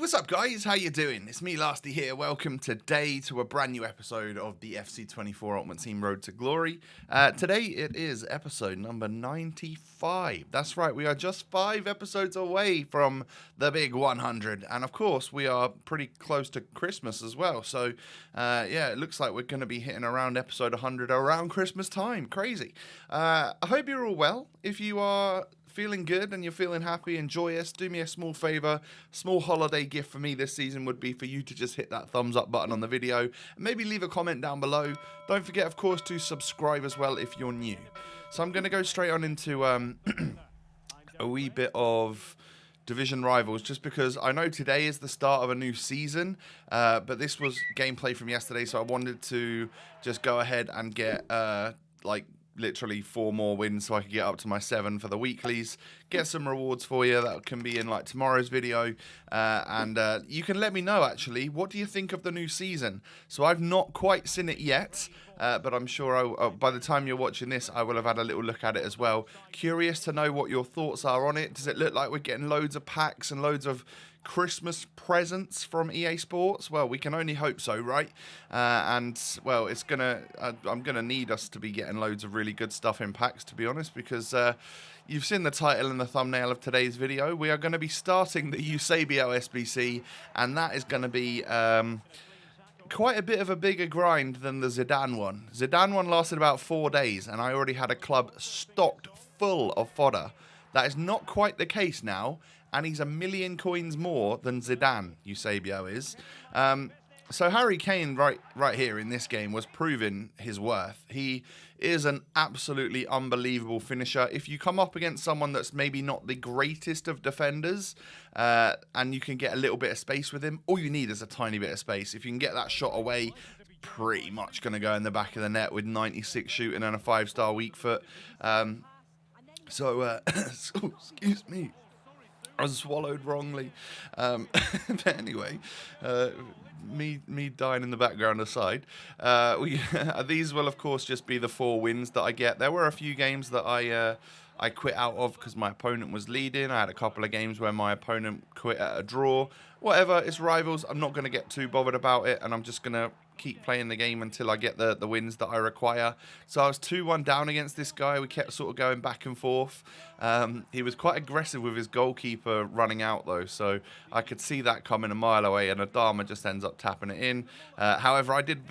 What's up, guys? How you doing? It's me, Lasty here. Welcome today to a brand new episode of the FC24 Ultimate Team Road to Glory. Today it is episode number 95. That's right, we are just 5 episodes away from the big 100. And of course, we are pretty close to Christmas as well. So, yeah, it looks like we're going to be hitting around episode 100 around Christmas time. Crazy. I hope you're all well. If you are feeling good and you're feeling happy and joyous, do me a small favor. Small holiday gift for me this season would be for you to just hit that thumbs up button on the video and maybe leave a comment down below. Don't forget, of course, to subscribe as well if you're new. So I'm going to go straight on into a wee bit of division rivals, just because I know today is the start of a new season, but this was gameplay from yesterday, so I wanted to just go ahead and get literally 4 more wins so I could get up to my 7 for the weeklies, get some rewards for you that can be in like tomorrow's video, and you can let me know actually, what do you think of the new season? So I've not quite seen it yet, but I'm sure by the time you're watching this I will have had a little look at it as well. Curious to know what your thoughts are on it. Does it look like we're getting loads of packs and loads of Christmas presents from EA Sports? Well, we can only hope so, right? And well, I'm gonna need us to be getting loads of really good stuff in packs, to be honest, because you've seen the title and the thumbnail of today's video. We are going to be starting the Eusebio SBC, and that is going to be quite a bit of a bigger grind than the Zidane one. Zidane one lasted about 4 days, and I already had a club stocked full of fodder. That is not quite the case now, and he's 1 million coins more than Zidane, Eusebio is. So Harry Kane right here in this game was proving his worth. He is an absolutely unbelievable finisher. If you come up against someone that's maybe not the greatest of defenders, and you can get a little bit of space with him, all you need is a tiny bit of space. If you can get that shot away, pretty much going to go in the back of the net with 96 shooting and a 5-star weak foot. Excuse me, I was swallowed wrongly. But anyway, me dying in the background aside, these will of course just be the 4 wins that I get. There were a few games that I quit out of because my opponent was leading. I had a couple of games where my opponent quit at a draw. Whatever, it's rivals. I'm not going to get too bothered about it, and I'm just going to keep playing the game until I get the wins that I require. So I was 2-1 down against this guy. We kept sort of going back and forth. He was quite aggressive with his goalkeeper running out though, so I could see that coming a mile away, and Adama just ends up tapping it in. However, I did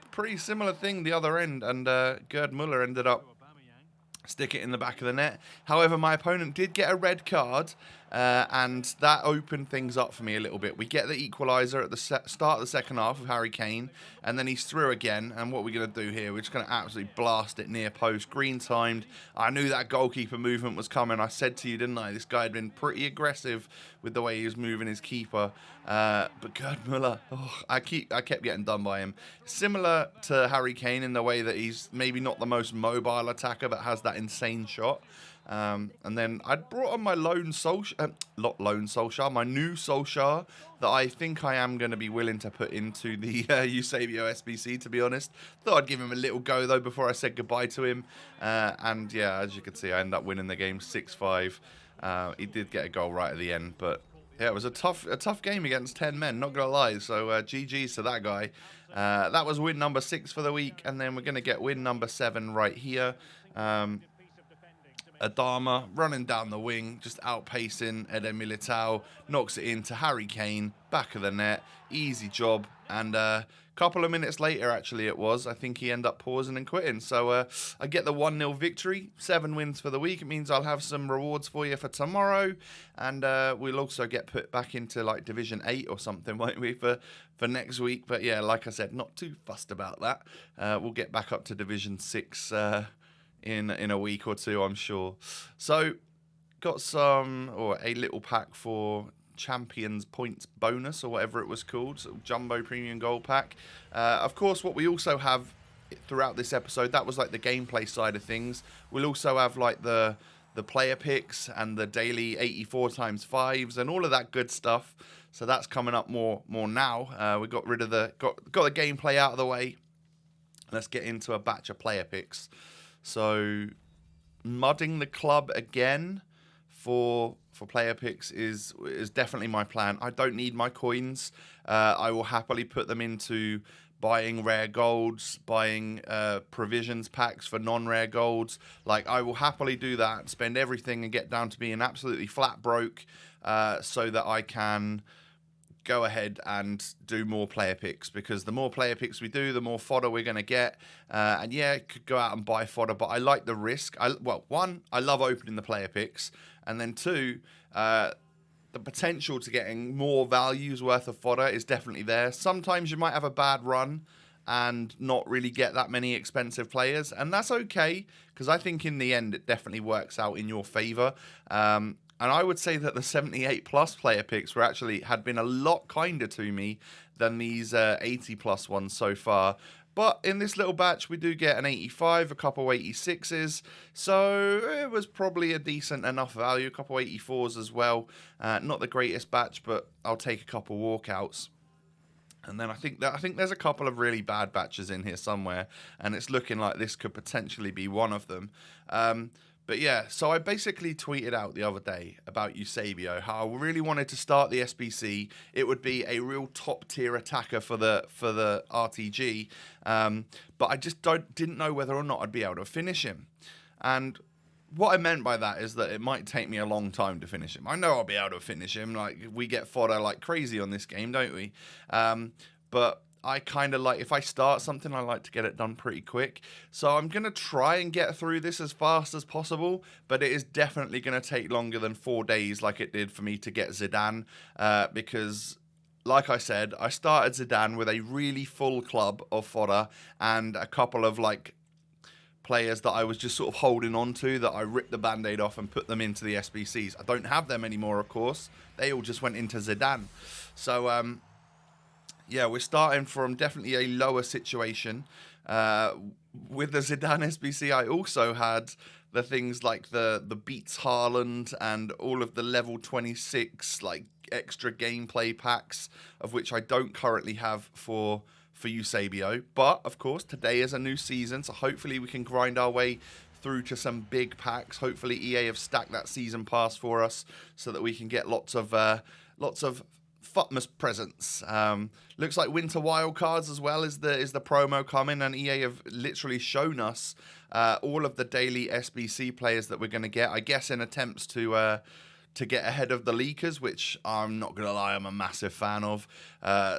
pretty similar thing the other end, and Gerd Muller ended up stick it in the back of the net. However, my opponent did get a red card, and that opened things up for me a little bit. We get the equaliser at the start of the second half of Harry Kane, and then he's through again. And what we're going to do here, we're just going to absolutely blast it near post. Green timed. I knew that goalkeeper movement was coming. I said to you, didn't I? This guy had been pretty aggressive with the way he was moving his keeper. But Gerd Muller, I kept getting done by him. Similar to Harry Kane in the way that he's maybe not the most mobile attacker, but has that insane shot. And then I brought on my my new Solskjaer that I think I am going to be willing to put into the Eusebio SBC, to be honest. Thought I'd give him a little go though before I said goodbye to him. And yeah, as you can see, I ended up winning the game 6-5. He did get a goal right at the end, but yeah, it was a tough game against 10 men, not gonna lie. So GG's to that guy. That was win number 6 for the week, and then we're gonna get win number 7 right here. Adama running down the wing, just outpacing Eder Militao, knocks it into Harry Kane, back of the net, easy job, and a couple of minutes later, actually it was, I think he ended up pausing and quitting. So I get the 1-0 victory, 7 wins for the week. It means I'll have some rewards for you for tomorrow, and we'll also get put back into like Division 8 or something, won't we, for next week. But yeah, like I said, not too fussed about that. We'll get back up to Division 6 in a week or two, I'm sure. So got a little pack for Champions Points Bonus, or whatever it was called, so Jumbo Premium Gold Pack. Of course, what we also have throughout this episode, that was like the gameplay side of things. We'll also have like the player picks and the daily 84x5s and all of that good stuff. So that's coming up more now. We got rid of got the gameplay out of the way. Let's get into a batch of player picks. So mudding the club again. for player picks is definitely my plan. I don't need my coins. I will happily put them into buying rare golds, buying provisions packs for non-rare golds. Like, I will happily do that, spend everything and get down to being absolutely flat broke, so that I can go ahead and do more player picks, because the more player picks we do, the more fodder we're going to get. And yeah, could go out and buy fodder, but I like the risk. Well, one, I love opening the player picks, and then two, the potential to getting more values worth of fodder is definitely there. Sometimes you might have a bad run and not really get that many expensive players, and that's okay, because I think in the end it definitely works out in your favor. And I would say that the 78 plus player picks had been a lot kinder to me than these 80 plus ones so far. But in this little batch, we do get an 85, a couple 86s, so it was probably a decent enough value, a couple 84s as well. Not the greatest batch, but I'll take a couple walkouts. And then I think there's a couple of really bad batches in here somewhere, and it's looking like this could potentially be one of them. But yeah, so I basically tweeted out the other day about Eusebio, how I really wanted to start the SBC. It would be a real top tier attacker for the RTG, but I just didn't know whether or not I'd be able to finish him. And what I meant by that is that it might take me a long time to finish him. I know I'll be able to finish him. Like, we get fodder like crazy on this game, don't we? But I kind of like, if I start something, I like to get it done pretty quick. So I'm going to try and get through this as fast as possible, but it is definitely going to take longer than 4 days like it did for me to get Zidane, because, like I said, I started Zidane with a really full club of fodder and a couple of, like, players that I was just sort of holding on to, that I ripped the band-aid off and put them into the SBCs. I don't have them anymore, of course. They all just went into Zidane. So, yeah, we're starting from definitely a lower situation. With the Zidane SBC, I also had the things like the Beats Haaland and all of the level 26 like extra gameplay packs, of which I don't currently have for Eusebio. But, of course, today is a new season, so hopefully we can grind our way through to some big packs. Hopefully EA have stacked that season pass for us so that we can get lots of Futmas presents. Looks like winter wildcards as well is the promo coming, and EA have literally shown us all of the daily SBC players that we're going to get, I guess in attempts to get ahead of the leakers, which I'm not going to lie, I'm a massive fan of.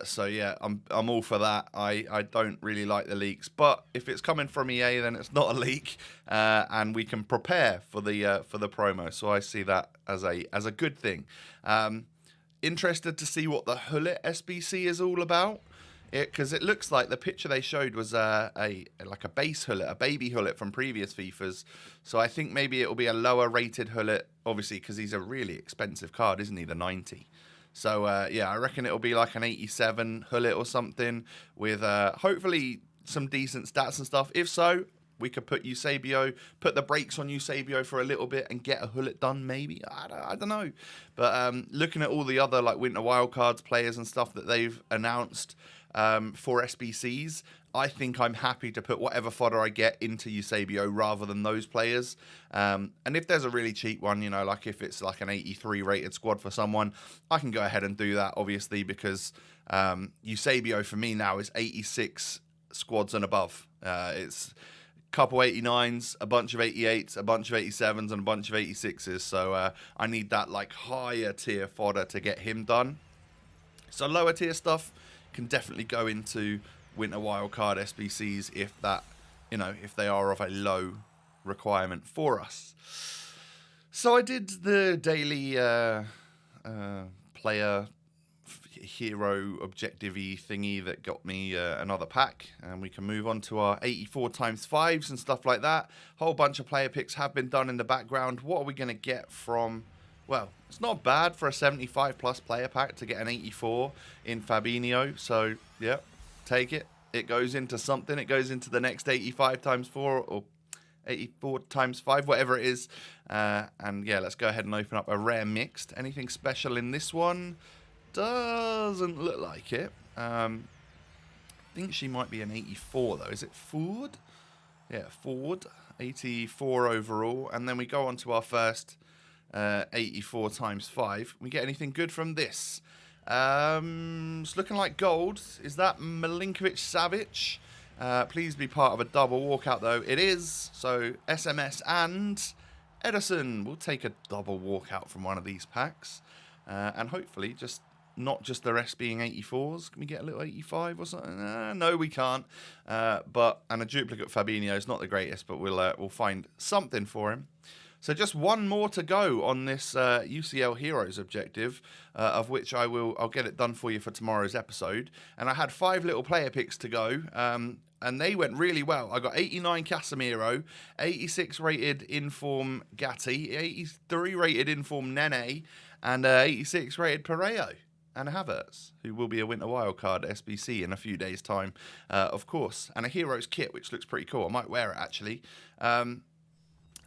So yeah, I'm all for that. I don't really like the leaks, but if it's coming from EA, then it's not a leak, and we can prepare for the promo. So I see that as a good thing. Interested to see what the Hullet SBC is all about, because it looks like the picture they showed was like a base Hullet, a baby Hullet from previous FIFAs. So I think maybe it'll be a lower rated Hullet, obviously, because he's a really expensive card, isn't he? The 90. So yeah, I reckon it'll be like an 87 Hullet or something with hopefully some decent stats and stuff. If so, we could put the brakes on Eusebio for a little bit and get a Hullet done, maybe. I don't know. But looking at all the other like winter wildcards players and stuff that they've announced for SBCs, I think I'm happy to put whatever fodder I get into Eusebio rather than those players. And if there's a really cheap one, you know, like if it's like an 83 rated squad for someone, I can go ahead and do that, obviously, because Eusebio for me now is 86 squads and above. It's couple 89s, a bunch of 88s, a bunch of 87s, and a bunch of 86s. So I need that like higher tier fodder to get him done. So lower tier stuff can definitely go into winter wildcard SBCs if that, you know, if they are of a low requirement for us. So I did the daily player hero objective-y thingy that got me another pack, and we can move on to our 84 times 5s and stuff like that. Whole bunch of player picks have been done in the background. What are we going to get from, well, it's not bad for a 75 plus player pack to get an 84 in Fabinho, so yeah, take it. It goes into something. It goes into the next 85 times 4 or 84 times 5, whatever it is. And yeah, let's go ahead and open up a rare mixed. Anything special in this one? Doesn't look like it. I think she might be an 84 though. Is it Ford? Yeah, Ford. 84 overall. And then we go on to our first 84 times 5. We get anything good from this? It's looking like gold. Is that Milinkovic-Savic? Please be part of a double walkout, though. It is. So SMS and Edison. We'll take a double walkout from one of these packs. And hopefully just not just the rest being 84s. Can we get a little 85 or something? No, we can't. And a duplicate Fabinho is not the greatest, but we'll find something for him. So just one more to go on this UCL Heroes objective, of which I'll get it done for you for tomorrow's episode. And I had 5 little player picks to go, and they went really well. I got 89 Casemiro, 86 rated Inform Gatti, 83 rated Inform Nene, and 86 rated Pareo and Havertz, who will be a winter wildcard SBC in a few days' time, of course. And a Heroes kit, which looks pretty cool. I might wear it, actually.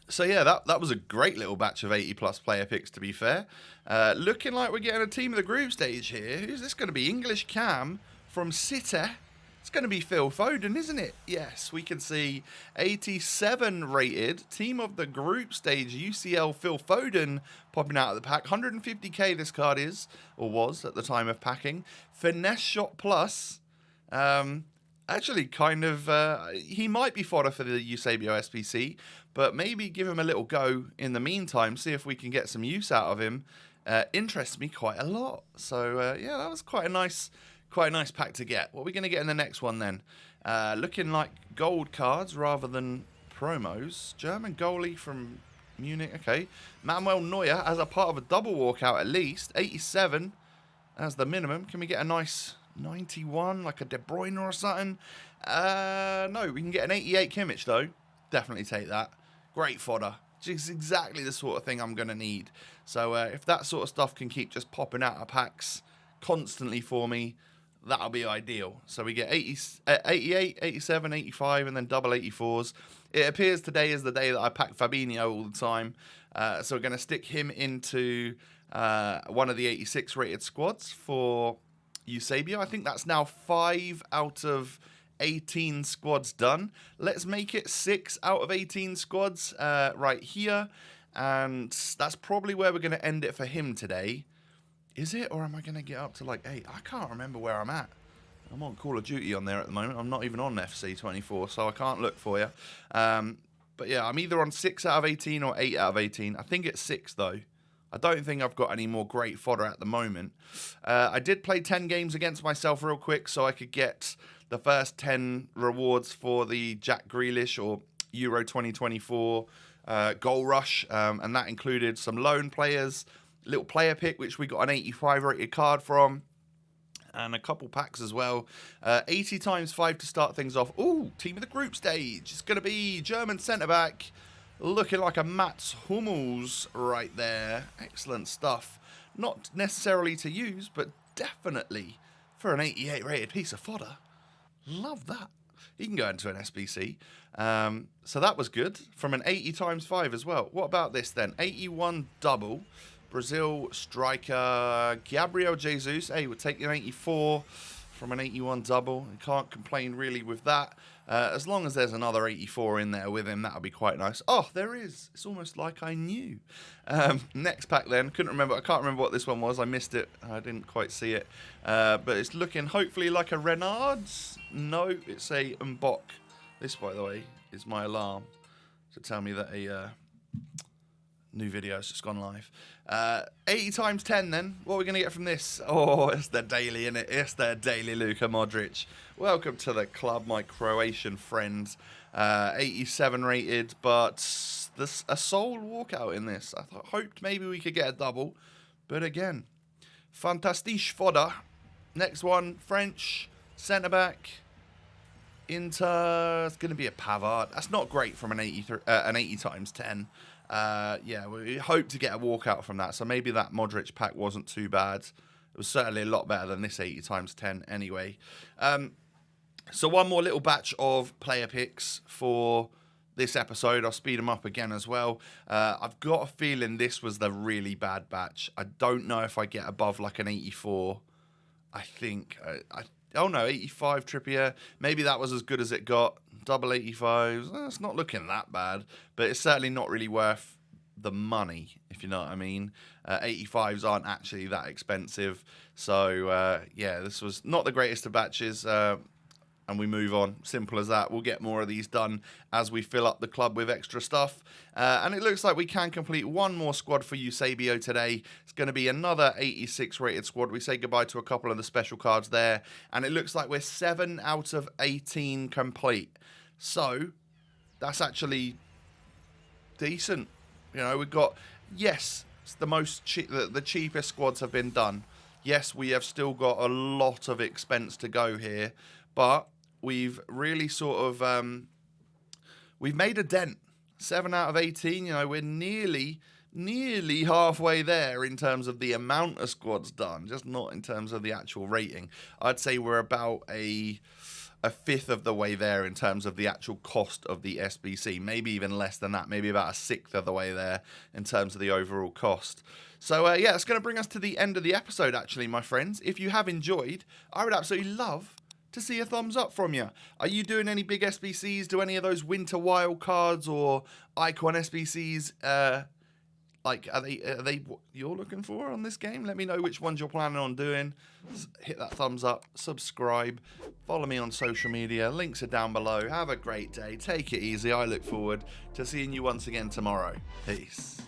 So yeah, that was a great little batch of 80-plus player picks, to be fair. Looking like we're getting a team of the group stage here. Who's this going to be? English Cam from City. It's going to be Phil Foden, isn't it? Yes, we can see 87 rated team of the group stage UCL Phil Foden popping out of the pack. 150k this card is, or was at the time of packing. Finesse shot plus. Actually, kind of, he might be fodder for the Eusebio SBC, but maybe give him a little go in the meantime, see if we can get some use out of him. Interests me quite a lot. So, yeah, that was quite a nice pack to get. What are we going to get in the next one then? Looking like gold cards rather than promos. German goalie from Munich. Okay. Manuel Neuer as a part of a double walkout at least. 87 as the minimum. Can we get a nice 91, like a De Bruyne or something? No, we can get an 88 Kimmich though. Definitely take that. Great fodder. Just exactly the sort of thing I'm going to need. So if that sort of stuff can keep just popping out of packs constantly for me, that'll be ideal. So we get 88, 87, 85, and then double 84s. It appears today is the day that I pack Fabinho all the time. So we're going to stick him into one of the 86 rated squads for Eusebio. I think that's now 5 out of 18 squads done. Let's make it 6 out of 18 squads right here. And that's probably where we're going to end it for him today. Is it? Or am I going to get up to like 8? I can't remember where I'm at. I'm on Call of Duty on there at the moment. I'm not even on FC24, so I can't look for you. But yeah, I'm either on 6 out of 18 or 8 out of 18. I think it's 6 though. I don't think I've got any more great fodder at the moment. I did play 10 games against myself real quick so I could get the first 10 rewards for the Jack Grealish or Euro 2024 goal rush. And that included some loan players, little player pick, which we got an 85 rated card from, and a couple packs as well. 80 times 5 to start things off. Ooh, team of the group stage. It's going to be German centre-back, looking like a Mats Hummels right there. Excellent stuff. Not necessarily to use, but definitely for an 88 rated piece of fodder. Love that. He can go into an SBC. So that was good. From an 80 times 5 as well. What about this then? 81 double. Brazil striker Gabriel Jesus. Hey, we'll take an 84 from an 81 double. You can't complain really with that. As long as there's another 84 in there with him, that'll be quite nice. Oh, there is. It's almost like I knew. Next pack then. Couldn't remember. I can't remember what this one was. I missed it. I didn't quite see it. But it's looking hopefully like a Renards. No, it's a Mbok. This, by the way, is my alarm to tell me that a new video has just gone live. 80 times 10 then. What are we going to get from this? Oh, it's the daily, innit? It's the daily Luka Modric. Welcome to the club, my Croatian friends. 87 rated, but there's a sole walkout in this. I hoped maybe we could get a double. But again, fantastique fodder. Next one, French, centre-back. Inter, it's going to be a Pavard. That's not great from an 80 times 10. Yeah, we hope to get a walkout from that. So maybe that Modric pack wasn't too bad. It was certainly a lot better than this 80 times 10 anyway. So one more little batch of player picks for this episode. I'll speed them up again as well. I've got a feeling this was the really bad batch. I don't know if I get above like an 84. I think... Oh no, 85 Trippier. Maybe that was as good as it got. Double 85s. It's not looking that bad, but it's certainly not really worth the money, if you know what I mean. 85s aren't actually that expensive. So, yeah, this was not the greatest of batches. And we move on. Simple as that. We'll get more of these done as we fill up the club with extra stuff. And it looks like we can complete one more squad for Eusebio today. It's going to be another 86 rated squad. We say goodbye to a couple of the special cards there. And it looks like we're 7 out of 18 complete. So, that's actually decent. You know, we've got, yes, it's the cheapest squads have been done. Yes, we have still got a lot of expense to go here. But we've really sort of, we've made a dent. 7 out of 18, you know, we're nearly halfway there in terms of the amount of squads done, just not in terms of the actual rating. I'd say we're about a fifth of the way there in terms of the actual cost of the SBC, maybe even less than that, maybe about a sixth of the way there in terms of the overall cost. So, yeah, it's going to bring us to the end of the episode, actually, my friends. If you have enjoyed, I would absolutely love to see a thumbs up from you. Are you doing any big SBCs? Do any of those winter wild cards or icon SBCs, like, are they what you're looking for on this game? Let me know which ones you're planning on doing. Hit that thumbs up, subscribe, follow me on social media. Links are down below. Have a great day. Take it easy. I look forward to seeing you once again tomorrow. Peace.